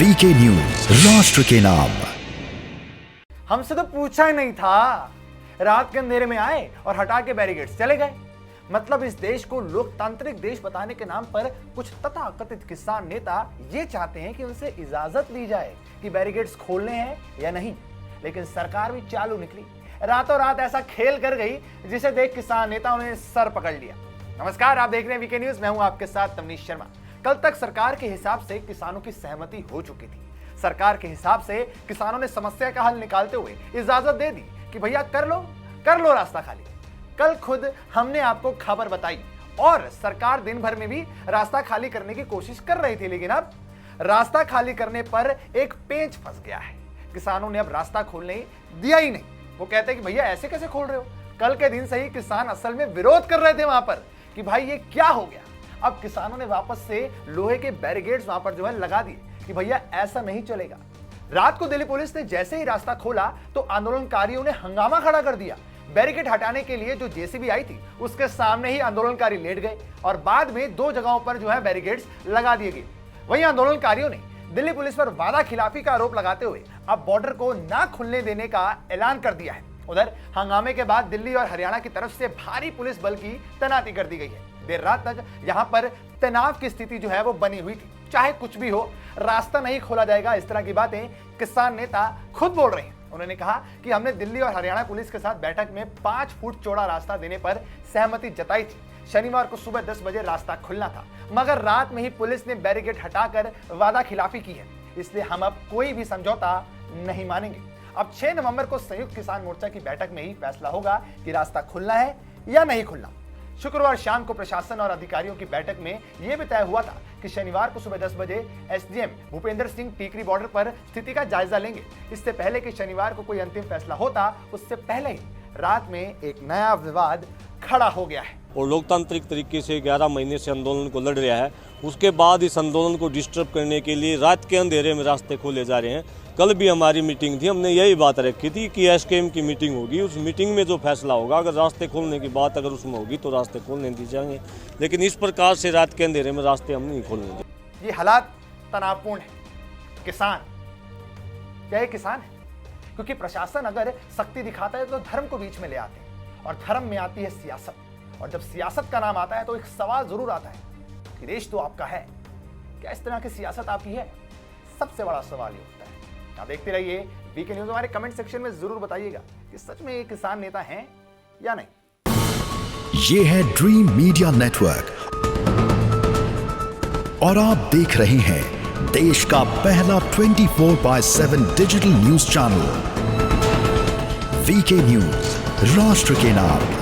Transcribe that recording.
VK news, राष्ट्र के नाम। हमसे तो पूछा ही नहीं था, रात के अंधेरे में आए और हटा के बैरिकेड्स चले गए। मतलब इस देश को लोकतांत्रिक देश बताने के नाम पर कुछ तथाकथित किसान नेता ये चाहते हैं कि उनसे इजाजत दी जाए कि बैरिकेड्स खोलने हैं या नहीं। लेकिन सरकार भी चालू निकली, रातों रात ऐसा खेल कर गई जिसे देख किसान नेताओं ने सर पकड़ लिया। नमस्कार, आप देख रहे हैं वीके न्यूज, मैं हूं आपके साथ तमनीश शर्मा। कल तक सरकार के हिसाब से किसानों की सहमति हो चुकी थी। सरकार के हिसाब से किसानों ने समस्या का हल निकालते हुए इजाजत दे दी कि भैया कर लो रास्ता खाली। कल खुद हमने आपको खबर बताई और सरकार दिन भर में भी रास्ता खाली करने की कोशिश कर रही थी, लेकिन अब रास्ता खाली करने पर एक पेंच फंस गया है। किसानों ने अब रास्ता खोलने दिया ही नहीं। वो कहते हैं कि भैया ऐसे कैसे खोल रहे हो। कल के दिन से ही किसान असल में विरोध कर रहे थे वहां पर कि भाई ये क्या हो गया। अब किसानों ने वापस से लोहे के बैरिकेड्स वहां पर लगा दिए कि भैया ऐसा नहीं चलेगा। रात को दिल्ली पुलिस ने जैसे ही रास्ता खोला तो आंदोलनकारियों ने हंगामा खड़ा कर दिया। बैरिकेड हटाने के लिए जो जेसीबी आई थी उसके सामने ही आंदोलनकारी लेट गए और बाद में दो जगहों पर बैरिकेड्स लगा दिए गए। वहीं आंदोलनकारियों ने दिल्ली पुलिस पर वादा खिलाफी का आरोप लगाते हुए अब बॉर्डर को ना खुलने देने का ऐलान कर दिया है। उधर हंगामे के बाद दिल्ली और हरियाणा की तरफ से भारी पुलिस बल की तैनाती कर दी गई है। देर रात तक यहां पर तनाव की स्थिति वो बनी हुई थी। चाहे कुछ भी हो, रास्ता नहीं खोला जाएगा, इस तरह की बातें किसान नेता खुद बोल रहे हैं। उन्होंने कहा कि हमने दिल्ली और हरियाणा पुलिस के साथ बैठक में 5 फुट चौड़ा रास्ता देने पर सहमति जताई थी। शनिवार को सुबह 10 बजे रास्ता खुलना था, मगर रात में ही पुलिस ने बैरिकेड हटाकर वादा खिलाफी की है। इसलिए हम अब कोई भी समझौता नहीं मानेंगे। अब 6 नवंबर को संयुक्त किसान मोर्चा की बैठक में ही फैसला होगा कि रास्ता खुलना है या नहीं खुलना। शुक्रवार शाम को प्रशासन और अधिकारियों की बैठक में यह भी तय हुआ था कि शनिवार को सुबह 10 बजे एसडीएम भूपेंद्र सिंह टीकरी बॉर्डर पर स्थिति का जायजा लेंगे। इससे पहले कि शनिवार को कोई अंतिम फैसला होता, उससे पहले ही रात में एक नया विवाद खड़ा हो गया है। और लोकतांत्रिक तरीके से 11 महीने से आंदोलन को लड़ रहा है, उसके बाद इस आंदोलन को डिस्टर्ब करने के लिए रात के अंधेरे में रास्ते खोले जा रहे हैं। कल भी हमारी मीटिंग थी, हमने यही बात रखी थी कि एसकेएम की मीटिंग होगी, उस मीटिंग में जो फैसला होगा, अगर रास्ते खोलने की बात अगर उसमें होगी तो रास्ते खोलने दी जाएंगे। लेकिन इस प्रकार से रात के अंधेरे में रास्ते हम नहीं खोलने देंगे। ये हालात तनावपूर्ण है। किसान क्या ये किसान है? क्योंकि प्रशासन अगर सख्ती दिखाता है तो धर्म को बीच में ले आते हैं और धर्म में आती है सियासत। और जब सियासत का नाम आता है तो एक सवाल जरूर आता है कि देश तो आपका है, क्या इस तरह की सियासत आपकी है? सबसे बड़ा सवाल ये उठता है। आप देखते रहिए वीके न्यूज। हमारे कमेंट सेक्शन में जरूर बताइएगा कि सच में ये किसान नेता हैं या नहीं। ये है ड्रीम मीडिया नेटवर्क और आप देख रहे हैं देश का पहला 24/7 digital news channel VK news, राष्ट्र के नाम।